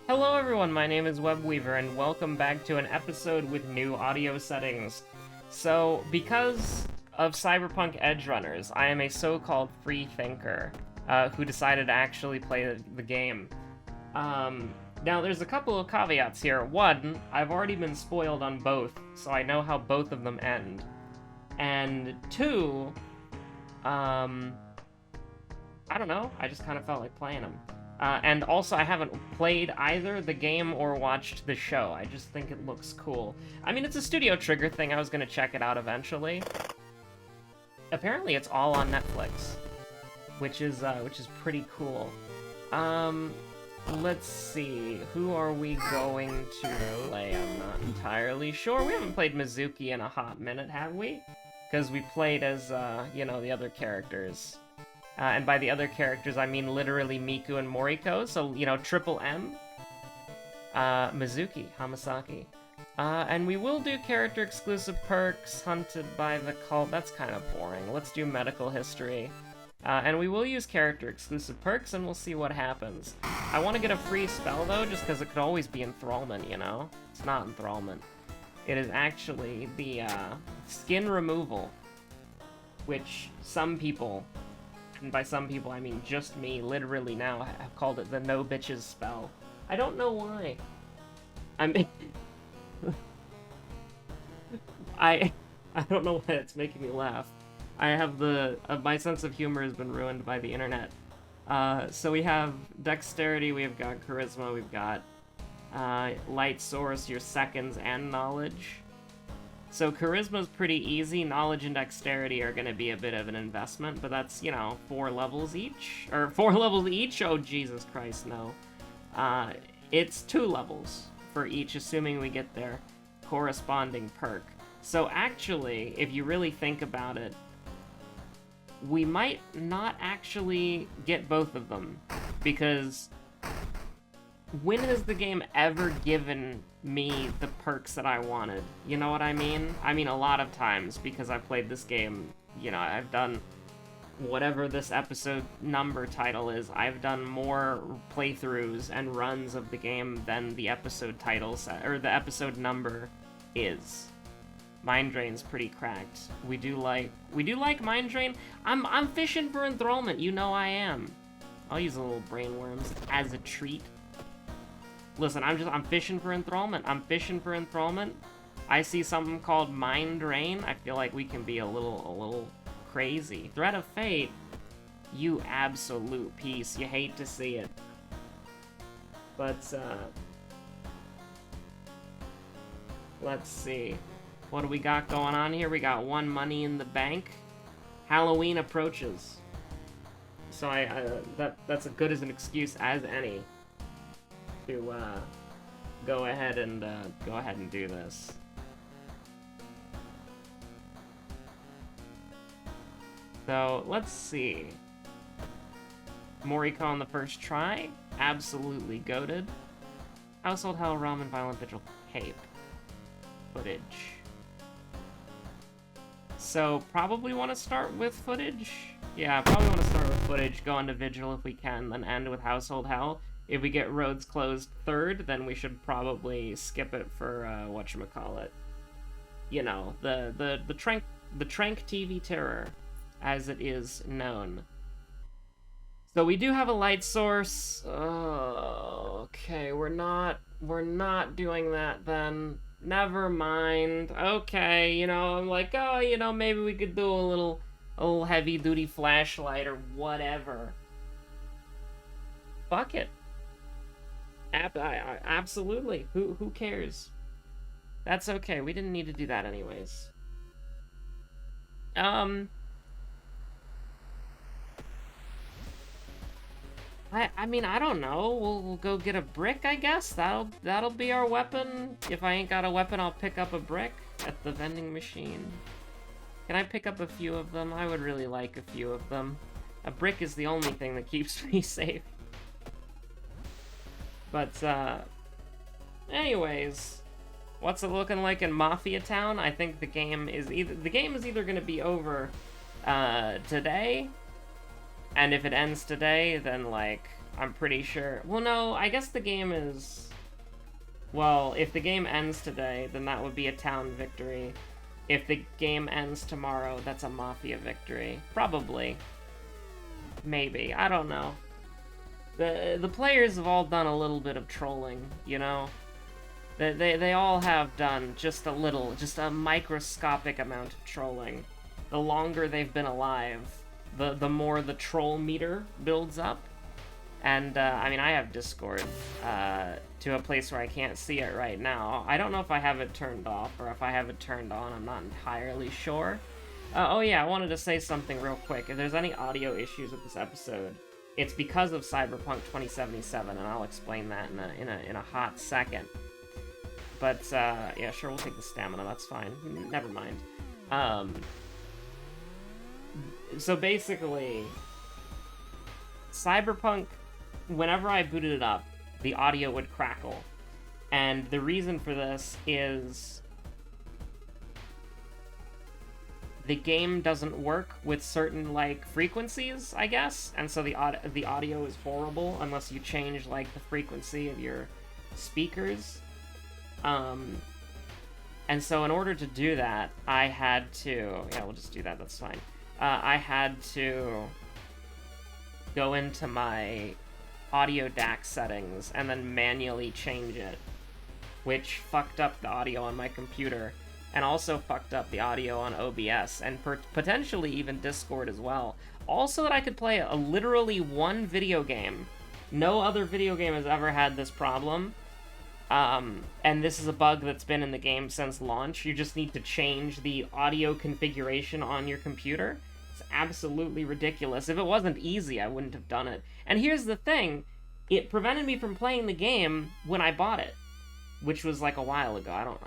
Hello everyone, my name is Webweaver, and welcome back to an episode with new audio settings. So, because of Cyberpunk Edgerunners, I am a so-called free thinker, who decided to actually play the game. Now there's a couple of caveats here. One, I've already been spoiled on both, so I know how both of them end. And two, I don't know, I just kind of felt like playing them. And also, I haven't played either the game or watched the show. I just think it looks cool. I mean, it's a Studio Trigger thing. I was gonna check it out eventually. Apparently, it's all on Netflix, which is pretty cool. Let's see. Who are we going to play? I'm not entirely sure. We haven't played Mizuki in a hot minute, have we? Because we played as, you know, the other characters. And by the other characters, I mean literally Miku and Moriko, so, you know, Triple M. Mizuki, Hamasaki. And we will do character-exclusive perks, hunted by the cult. That's kind of boring. Let's do medical history. And we will use character-exclusive perks, and we'll see what happens. I want to get a free spell, though, just because it could always be enthrallment, you know? It's not enthrallment. It is actually the, skin removal, which some people... and by some people I mean just me, literally now, have called it the no bitches spell. I don't know why. I mean... I don't know why it's making me laugh. I have my sense of humor has been ruined by the internet. So we have dexterity, we've got charisma, we've got light source, your seconds, and knowledge. So charisma's pretty easy, knowledge and dexterity are gonna be a bit of an investment, but that's, you know, 4 levels each? Or 4 levels each? Oh, Jesus Christ, no. It's 2 levels for each, assuming we get their corresponding perk. So actually, if you really think about it, we might not actually get both of them, because when has the game ever given me the perks that I wanted? You know what I mean? I mean, a lot of times, because I've played this game, you know, I've done whatever this episode number title is, I've done more playthroughs and runs of the game than the episode title or the episode number is. Mind Drain's pretty cracked. We do like Mind Drain. I'm fishing for enthrallment, you know I am. I'll use a little brainworms as a treat. Listen, I'm fishing for enthrallment. I'm fishing for enthrallment. I see something called Mind Drain. I feel like we can be a little crazy. Threat of Fate, you absolute piece. You hate to see it. But, let's see. What do we got going on here? We got 1 money in the bank. Halloween approaches. So that's as good as an excuse as any to go ahead and do this. So let's see. Moriko on the first try, absolutely goated. Household Hell, Ramen, Violent Vigil, Cape. Footage. So probably want to start with footage. Yeah, probably want to start with footage. Go on to Vigil if we can, then end with Household Hell. If we get roads closed third, then we should probably skip it for, whatchamacallit. You know, the Trank TV Terror, as it is known. So we do have a light source. Oh, okay, we're not doing that then. Never mind. Okay, you know, I'm like, oh, you know, maybe we could do a little heavy-duty flashlight or whatever. Fuck it. Absolutely. Who cares? That's okay. We didn't need to do that anyways. I mean, I don't know. We'll go get a brick, I guess. That'll be our weapon. If I ain't got a weapon, I'll pick up a brick at the vending machine. Can I pick up a few of them? I would really like a few of them. A brick is the only thing that keeps me safe. But, anyways, what's it looking like in Mafia Town? I think the game is either gonna be over, today, and if it ends today, then, like, I'm pretty sure. Well, no, I guess the game is... Well, if the game ends today, then that would be a town victory. If the game ends tomorrow, that's a Mafia victory. Probably. Maybe. I don't know. The players have all done a little bit of trolling, you know? They all have done just a little, just a microscopic amount of trolling. The longer they've been alive, the more the troll meter builds up. And, I mean, I have Discord to a place where I can't see it right now. I don't know if I have it turned off or if I have it turned on. I'm not entirely sure. Oh yeah, I wanted to say something real quick. If there's any audio issues with this episode, it's because of Cyberpunk 2077, and I'll explain that in a hot second. But, yeah, sure, we'll take the stamina, that's fine. Never mind. So basically, Cyberpunk, whenever I booted it up, the audio would crackle. And the reason for this is the game doesn't work with certain, like, frequencies, I guess, and so the audio is horrible unless you change, like, the frequency of your speakers. And so in order to do that, I had to... Yeah, we'll just do that, that's fine. I had to go into my audio DAC settings and then manually change it, which fucked up the audio on my computer, and also fucked up the audio on OBS, and potentially even Discord as well. Also that I could play literally one video game. No other video game has ever had this problem. And this is a bug that's been in the game since launch. You just need to change the audio configuration on your computer. It's absolutely ridiculous. If it wasn't easy, I wouldn't have done it. And here's the thing, it prevented me from playing the game when I bought it, which was like a while ago. I don't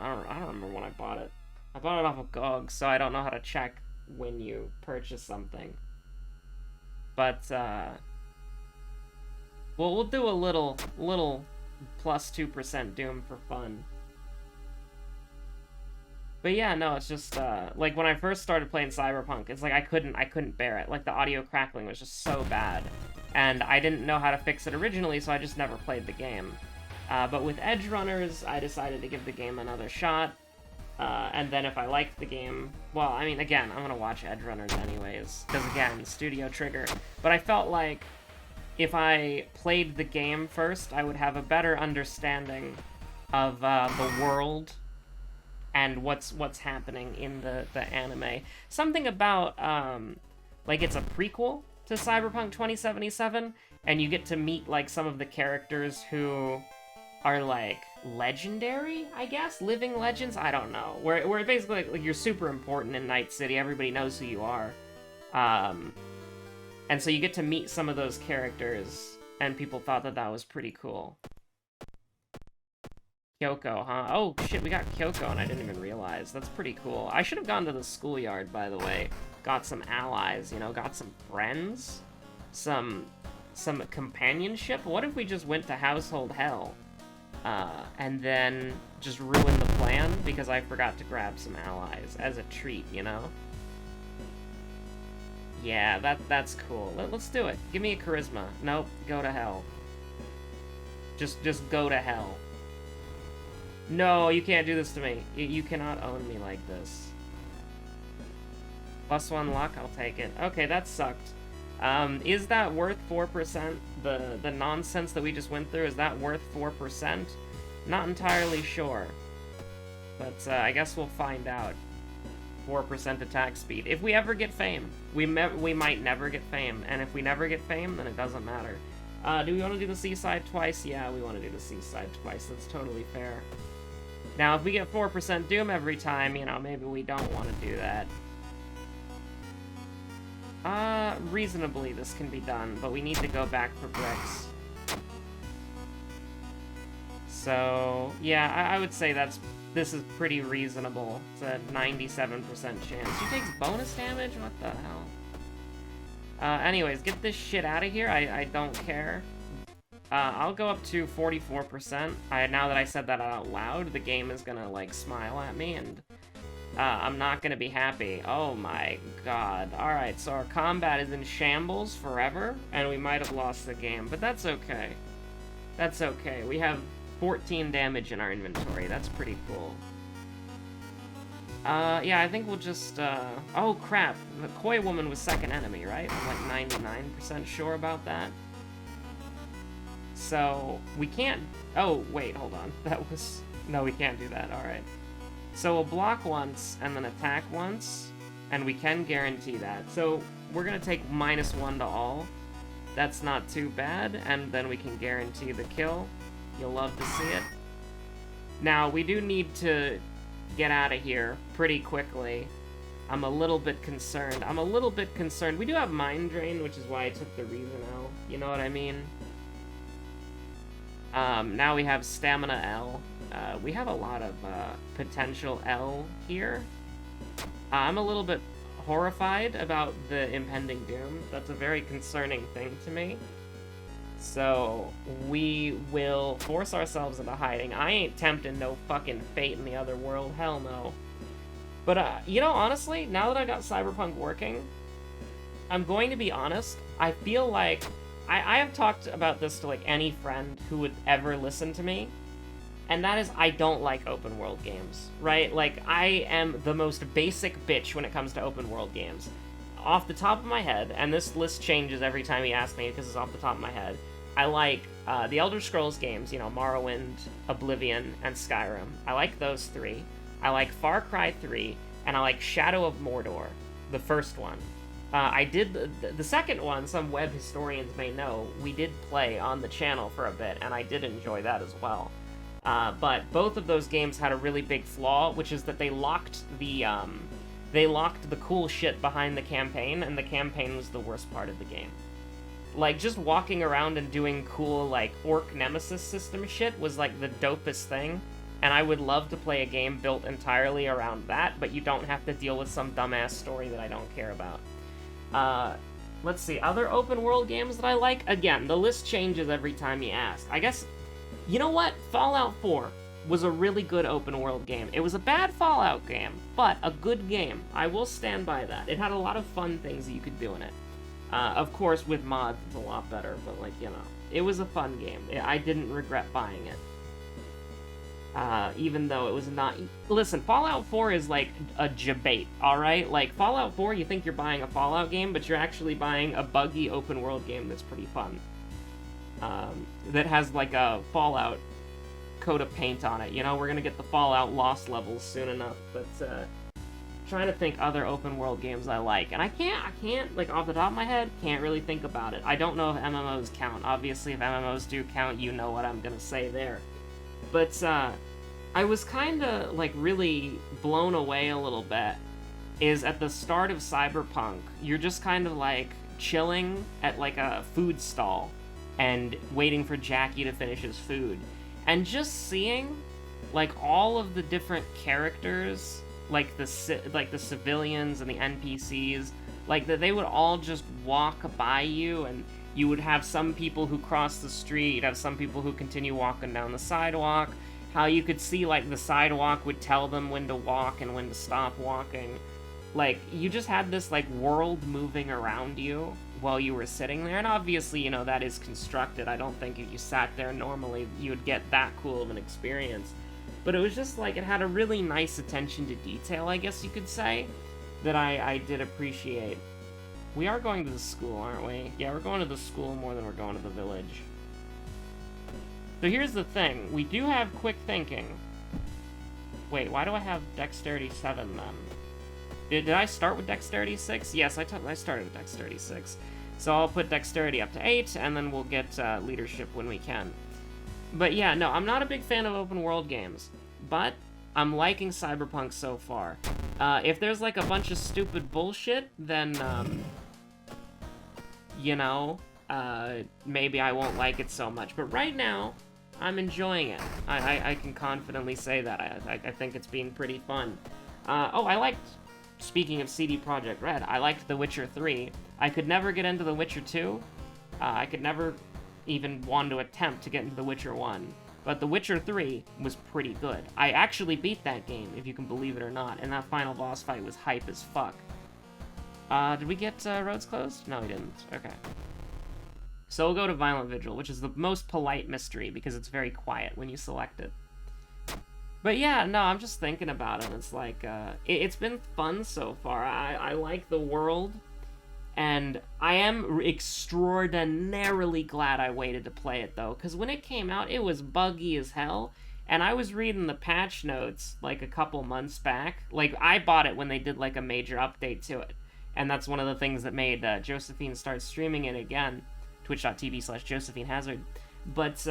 remember when I bought it. I bought it off of GOG, so I don't know how to check when you purchase something. But well, we'll do a little plus 2% Doom for fun. But yeah, no, it's just, like, when I first started playing Cyberpunk, it's like I couldn't bear it. Like, the audio crackling was just so bad. And I didn't know how to fix it originally, so I just never played the game. But with Edge Runners, I decided to give the game another shot. And then if I liked the game... Well, I mean, again, I'm gonna watch Edge Runners anyways. Because, again, Studio Trigger. But I felt like if I played the game first, I would have a better understanding of the world and what's happening in the anime. Something about, like, it's a prequel to Cyberpunk 2077, and you get to meet, like, some of the characters who are, like, legendary, I guess? Living legends? I don't know. Where basically, like, you're super important in Night City, everybody knows who you are. And so you get to meet some of those characters, and people thought that was pretty cool. Kyoko, huh? Oh, shit, we got Kyoko, and I didn't even realize. That's pretty cool. I should have gone to the schoolyard, by the way. Got some allies, you know, got some friends, some companionship. What if we just went to Household Hell, and then just ruined the plan because I forgot to grab some allies as a treat, you know? Yeah, that's cool. Let's do it. Give me a charisma. Nope, go to hell. Just go to hell. No, you can't do this to me. You cannot own me like this. +1 luck, I'll take it. Okay, that sucked. Is that worth 4%? The nonsense that we just went through, is that worth 4%? Not entirely sure. But I guess we'll find out. 4% attack speed. If we ever get fame. We might never get fame. And if we never get fame, then it doesn't matter. Do we want to do the seaside twice? Yeah, we want to do the seaside twice. That's totally fair. Now, if we get 4% Doom every time, you know, maybe we don't want to do that. Reasonably this can be done, but we need to go back for bricks. So, yeah, I would say this is pretty reasonable. It's a 97% chance. She takes bonus damage? What the hell? Anyways, get this shit out of here. I don't care. I'll go up to 44%. Now that I said that out loud, the game is gonna, like, smile at me, and I'm not gonna be happy. Oh my god. Alright, so our combat is in shambles forever, and we might have lost the game, but that's okay. That's okay. We have 14 damage in our inventory. That's pretty cool. Yeah, I think we'll just, oh crap. The koi woman was second enemy, right? I'm like 99% sure about that. So, we can't... Oh, wait, hold on. That was... No, we can't do that. Alright. So we'll block once, and then attack once, and we can guarantee that. So we're gonna take -1 to all. That's not too bad, and then we can guarantee the kill. You'll love to see it. Now, we do need to get out of here pretty quickly. I'm a little bit concerned. We do have Mind Drain, which is why I took the Reason L. You know what I mean? Now we have Stamina L. We have a lot of potential L here. I'm a little bit horrified about the impending doom. That's a very concerning thing to me. So we will force ourselves into hiding. I ain't tempting no fucking fate in the other world. Hell no. But, you know, honestly, now that I got Cyberpunk working, I'm going to be honest, I feel like... I have talked about this to, like, any friend who would ever listen to me, and that is, I don't like open world games, right? Like, I am the most basic bitch when it comes to open world games. Off the top of my head, and this list changes every time you ask me because it's off the top of my head, I like the Elder Scrolls games, you know, Morrowind, Oblivion, and Skyrim. I like those three. I like Far Cry 3, and I like Shadow of Mordor, the first one. I did the second one, some web historians may know, we did play on the channel for a bit, and I did enjoy that as well. But both of those games had a really big flaw, which is that they locked the cool shit behind the campaign, and the campaign was the worst part of the game. Like, just walking around and doing cool, like, orc nemesis system shit was, like, the dopest thing, and I would love to play a game built entirely around that, but you don't have to deal with some dumbass story that I don't care about. Let's see, other open world games that I like? Again, the list changes every time you ask. I guess, you know what? Fallout 4 was a really good open world game. It was a bad Fallout game, but a good game. I will stand by that. It had a lot of fun things that you could do in it. Of course, with mods, it's a lot better, but, like, you know, it was a fun game. I didn't regret buying it. Even though it was not... Listen, Fallout 4 is like a debate, alright? Like, Fallout 4, you think you're buying a Fallout game, but you're actually buying a buggy open-world game that's pretty fun. That has, like, a Fallout coat of paint on it. You know, we're gonna get the Fallout Lost levels soon enough, but, trying to think other open-world games I like. And I can't, like, off the top of my head, can't really think about it. I don't know if MMOs count. Obviously, if MMOs do count, you know what I'm gonna say there. But, I was kinda, like, really blown away a little bit, is at the start of Cyberpunk, you're just kind of, like, chilling at, like, a food stall, and waiting for Jackie to finish his food. And just seeing, like, all of the different characters, like the civilians and the NPCs, like, that they would all just walk by you, and you would have some people who cross the street, you'd have some people who continue walking down the sidewalk, how you could see, like, the sidewalk would tell them when to walk and when to stop walking. Like, you just had this, like, world moving around you while you were sitting there, and obviously, you know, that is constructed. I don't think if you sat there normally, you would get that cool of an experience. But it was just, like, it had a really nice attention to detail, I guess you could say, that I did appreciate. We are going to the school, aren't we? Yeah, we're going to the school more than we're going to the village. So here's the thing. We do have quick thinking. Wait, why do I have Dexterity 7 then? Did I start with Dexterity 6? Yes, I started with Dexterity 6. So I'll put Dexterity up to 8, and then we'll get Leadership when we can. But yeah, no, I'm not a big fan of open world games. But I'm liking Cyberpunk so far. If there's, like, a bunch of stupid bullshit, then, you know, maybe I won't like it so much. But right now, I'm enjoying it. I can confidently say that. I think it's been pretty fun. I liked, speaking of CD Projekt Red, I liked The Witcher 3. I could never get into The Witcher 2. I could never even want to attempt to get into The Witcher 1. But The Witcher 3 was pretty good. I actually beat that game, if you can believe it or not, and that final boss fight was hype as fuck. Did we get roads closed? No, we didn't. Okay. So we'll go to Violent Vigil, which is the most polite mystery because it's very quiet when you select it. But yeah, no, I'm just thinking about it. It's like, it's been fun so far. I like the world, and I am extraordinarily glad I waited to play it, though, because when it came out, it was buggy as hell, and I was reading the patch notes, like, a couple months back. Like, I bought it when they did, like, a major update to it, and that's one of the things that made Josephine start streaming it again, twitch.tv/JosephineHazard. But,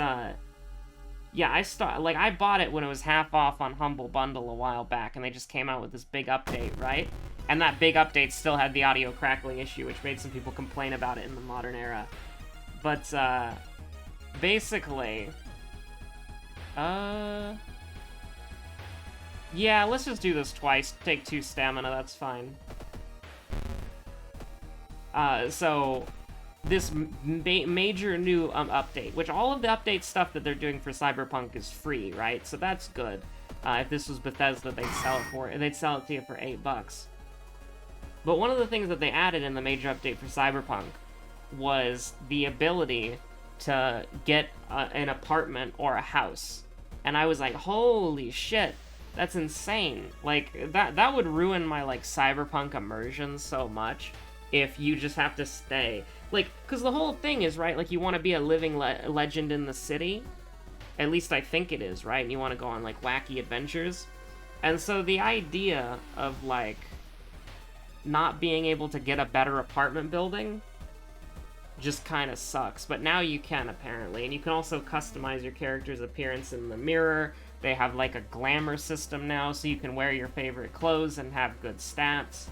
yeah, I bought it when it was half off on Humble Bundle a while back, and they just came out with this big update, right? And that big update still had the audio crackling issue, which made some people complain about it in the modern era. But, basically, yeah, let's just do this twice. Take 2 stamina, that's fine. So, this major new update, which all of the update stuff that they're doing for Cyberpunk is free, right? So that's good. If this was Bethesda, they'd sell it to you for $8. But one of the things that they added in the major update for Cyberpunk was the ability to get an apartment or a house. And I was like, holy shit, that's insane. Like, that would ruin my, like, Cyberpunk immersion so much if you just have to stay. Like, because the whole thing is, right, like, you want to be a living legend in the city. At least I think it is, right? And you want to go on, like, wacky adventures. And so the idea of, like, not being able to get a better apartment building just kind of sucks. But now you can, apparently. And you can also customize your character's appearance in the mirror. They have, like, a glamour system now, so you can wear your favorite clothes and have good stats.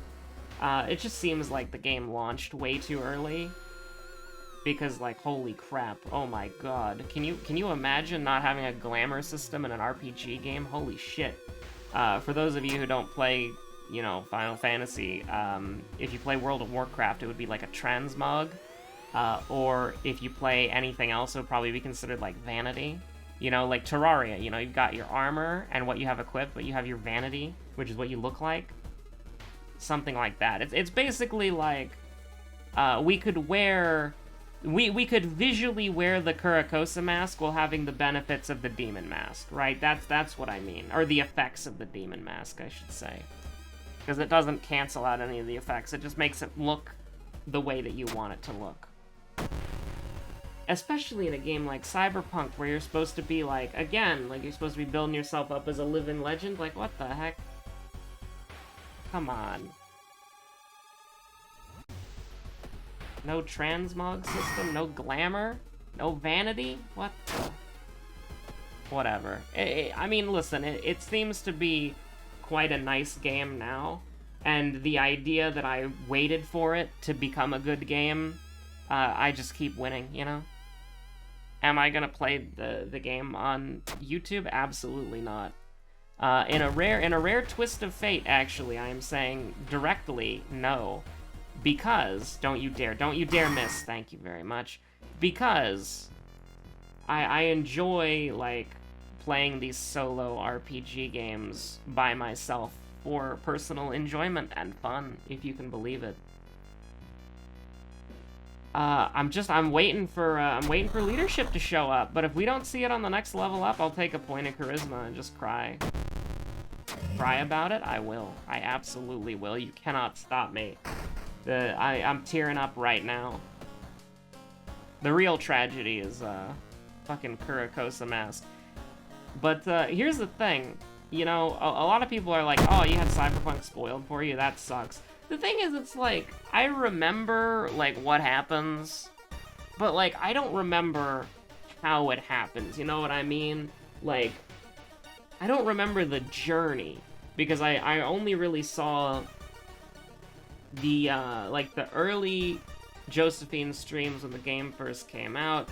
It just seems like the game launched way too early. Because, like, holy crap, oh my god. Can you imagine not having a glamour system in an RPG game? Holy shit. For those of you who don't play, you know, Final Fantasy, if you play World of Warcraft, it would be like a transmog. Or if you play anything else, it would probably be considered, like, vanity. You know, like Terraria, you know, you've got your armor and what you have equipped, but you have your vanity, which is what you look like. Something like that. It's basically like, we could visually wear the Kurakosa mask while having the benefits of the demon mask, right? That's what I mean. Or the effects of the demon mask, I should say. Because it doesn't cancel out any of the effects, it just makes it look the way that you want it to look. Especially in a game like Cyberpunk, where you're supposed to be, like, again, like, you're supposed to be building yourself up as a living legend. Like, what the heck? Come on. No transmog system? No glamour? No vanity? What the? Whatever. I mean, listen, it seems to be quite a nice game now, and the idea that I waited for it to become a good game, I just keep winning, you know? Am I gonna play the game on YouTube? Absolutely not. In a rare twist of fate, actually, I am saying directly no. Because, don't you dare miss, thank you very much. Because I enjoy, like, playing these solo RPG games by myself for personal enjoyment and fun, if you can believe it. I'm waiting for leadership to show up, but if we don't see it on the next level up, I'll take a point of charisma and just cry. Cry about it? I will. I absolutely will. You cannot stop me. I'm tearing up right now. The real tragedy is, fucking Kurakosa mask. But, here's the thing. You know, a lot of people are like, oh, you had Cyberpunk spoiled for you, that sucks. The thing is, it's like, I remember, like, what happens, but, like, I don't remember how it happens, you know what I mean? Like, I don't remember the journey, because I only really saw the, like, the early Josephine streams when the game first came out,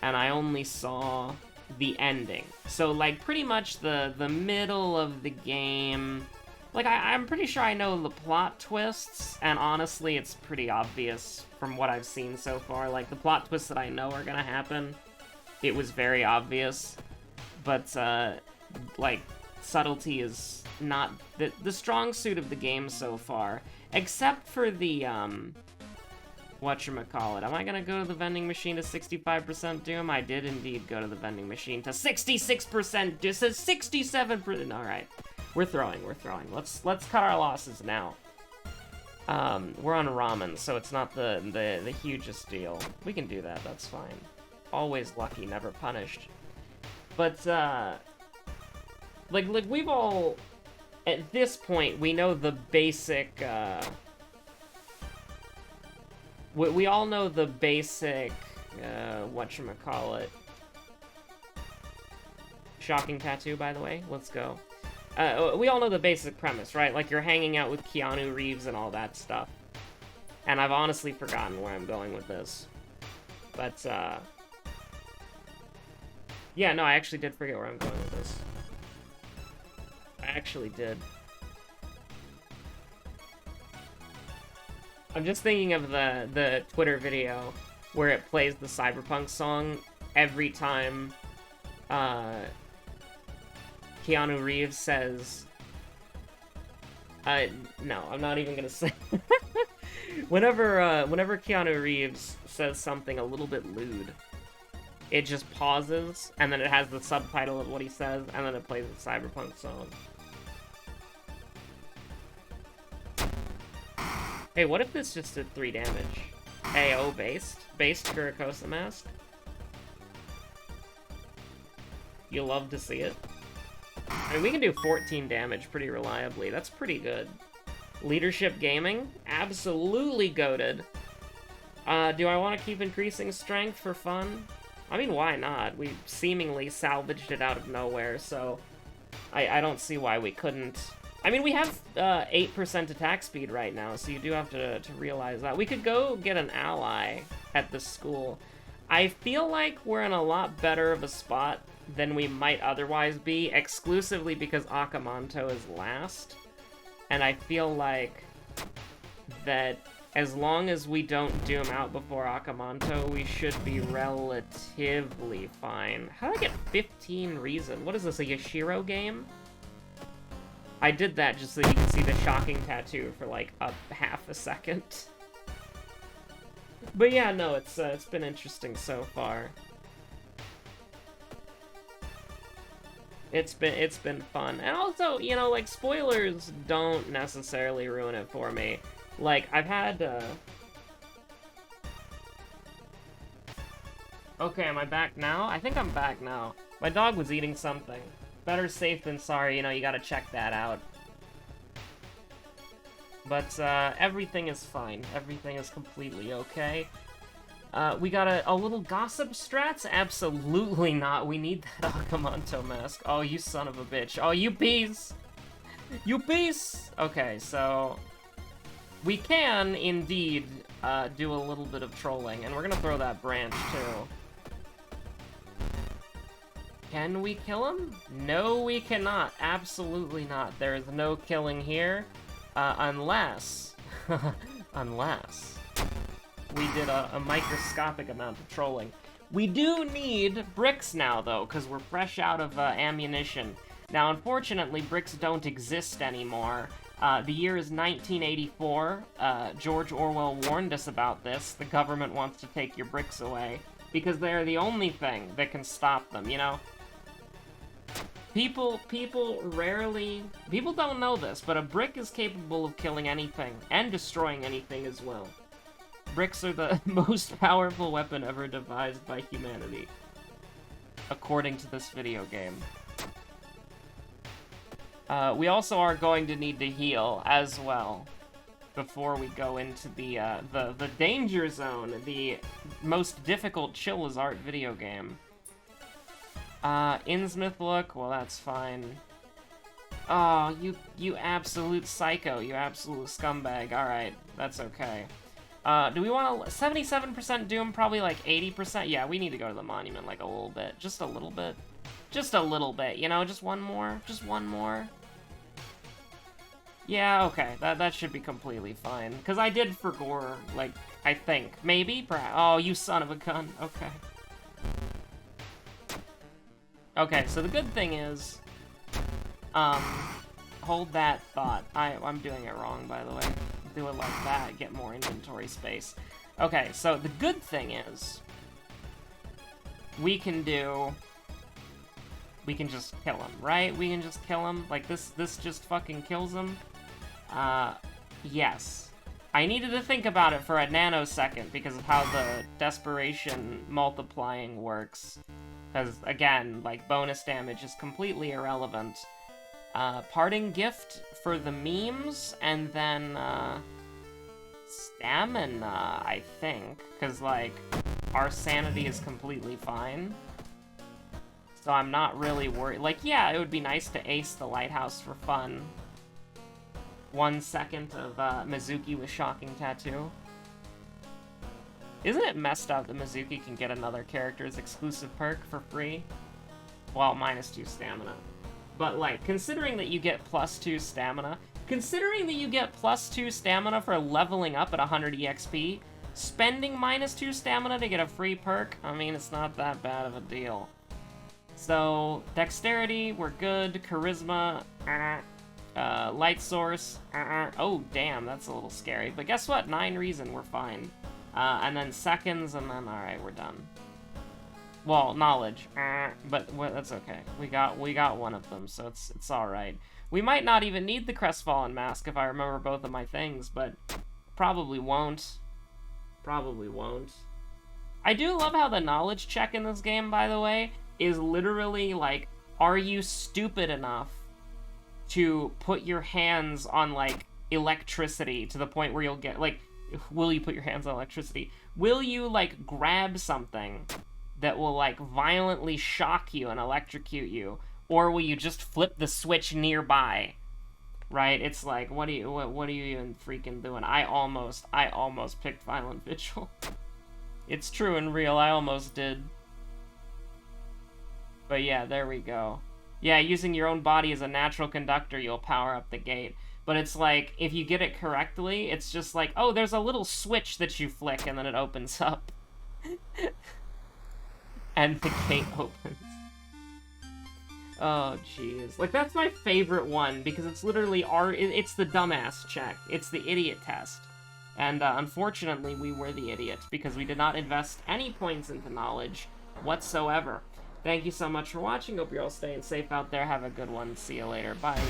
and I only saw the ending. So, like, pretty much the middle of the game. Like, I'm pretty sure I know the plot twists, and honestly, it's pretty obvious from what I've seen so far. Like, the plot twists that I know are gonna happen, it was very obvious. but, like, subtlety is not the strong suit of the game so far. Except for the, whatchamacallit. Am I gonna go to the vending machine to 65% Doom? I did indeed go to the vending machine to 66%. This is 67%. Alright. We're throwing. Let's cut our losses now. We're on ramen, so it's not the hugest deal. We can do that, that's fine. Always lucky, never punished. But, like we've all, at this point, we know the basic, we all know the basic, whatchamacallit. Shocking tattoo, by the way, let's go. We all know the basic premise, right? Like, you're hanging out with Keanu Reeves and all that stuff. And I've honestly forgotten where I'm going with this. But, yeah, no, I actually did forget where I'm going with this. I actually did. I'm just thinking of the Twitter video where it plays the Cyberpunk song every time, Keanu Reeves says... no, I'm not even gonna say... whenever Keanu Reeves says something a little bit lewd, it just pauses, and then it has the subtitle of what he says, and then it plays the Cyberpunk song. Hey, what if this just did 3 damage? AO based? Based Kurakosa mask? You'll love to see it. I mean, we can do 14 damage pretty reliably. That's pretty good. Leadership Gaming? Absolutely goated. Do I want to keep increasing strength for fun? I mean, why not? We seemingly salvaged it out of nowhere, so I don't see why we couldn't. I mean, we have 8% attack speed right now, so you do have to realize that. We could go get an ally at the school. I feel like we're in a lot better of a spot than we might otherwise be, exclusively because Akamanto is last. And I feel like that as long as we don't doom out before Akamanto, we should be relatively fine. How did I get 15 reason? What is this, a Yashiro game? I did that just so you can see the shocking tattoo for like a half a second. But yeah, no, it's been interesting so far. It's been fun. And also, you know, like, spoilers don't necessarily ruin it for me. Like, I've had, Okay, am I back now? I think I'm back now. My dog was eating something. Better safe than sorry, you know, you gotta check that out. But, everything is fine. Everything is completely okay. We got a little gossip strats? Absolutely not. We need that Akamanto mask. Oh, you son of a bitch. Oh, you bees! You bees! Okay, so... we can, indeed, do a little bit of trolling, and we're gonna throw that branch, too. Can we kill him? No, we cannot. Absolutely not. There is no killing here, unless... unless... we did a microscopic amount of trolling. We do need bricks now, though, because we're fresh out of ammunition. Now, unfortunately, bricks don't exist anymore. The year is 1984. George Orwell warned us about this. The government wants to take your bricks away, because they are the only thing that can stop them, you know? People don't know this, but a brick is capable of killing anything, and destroying anything as well. Bricks are the most powerful weapon ever devised by humanity, according to this video game. We also are going to need to heal as well before we go into the danger zone, the most difficult Chillazart video game. Innsmouth look, well, that's fine. Oh, you absolute psycho, you absolute scumbag. Alright, that's okay. Do we want to... 77% Doom, probably like 80%? Yeah, we need to go to the monument like a little bit. Just a little bit. Just a little bit, you know? Just one more. Just one more. Yeah, okay. That should be completely fine. Because I did for gore, like, I think. Maybe? Perhaps. Oh, you son of a gun. Okay. Okay, so the good thing is, hold that thought. I'm doing it wrong, by the way. Do it like that, get more inventory space. Okay, so the good thing is, we can just kill him, right? We can just kill him. Like, this just fucking kills him. Yes. I needed to think about it for a nanosecond because of how the desperation multiplying works. Because, again, like, bonus damage is completely irrelevant. Parting gift for the memes, and then, stamina, I think. Because, like, our sanity is completely fine. So I'm not really worried. Like, yeah, it would be nice to ace the lighthouse for fun. 1 second of, Mizuki with Shocking Tattoo. Isn't it messed up that Mizuki can get another character's exclusive perk for free? Well, -2 stamina. But, like, considering that you get +2 stamina, considering that you get +2 stamina for leveling up at 100 EXP, spending -2 stamina to get a free perk, I mean, it's not that bad of a deal. So, dexterity, we're good. Charisma, light source, oh, damn, that's a little scary. But guess what? 9 reason, we're fine. And then seconds, and then, alright, we're done. Well, knowledge, but that's okay. We got one of them, so it's alright. We might not even need the Crestfallen Mask if I remember both of my things, but probably won't. Probably won't. I do love how the knowledge check in this game, by the way, is literally like, are you stupid enough to put your hands on, like, electricity to the point where you'll get, like, will you put your hands on electricity? Will you, like, grab something that will, like, violently shock you and electrocute you? Or will you just flip the switch nearby? Right? It's like, what are you even freaking doing? I almost picked Violent Vigil. It's true and real, I almost did. But yeah, there we go. Yeah, using your own body as a natural conductor, you'll power up the gate. But it's like, if you get it correctly, it's just like, oh, there's a little switch that you flick and then it opens up. And the gate opens. Oh, jeez. Like, that's my favorite one, because it's literally it's the dumbass check. It's the idiot test. And, unfortunately, we were the idiots, because we did not invest any points into knowledge whatsoever. Thank you so much for watching. Hope you're all staying safe out there. Have a good one. See you later. Bye.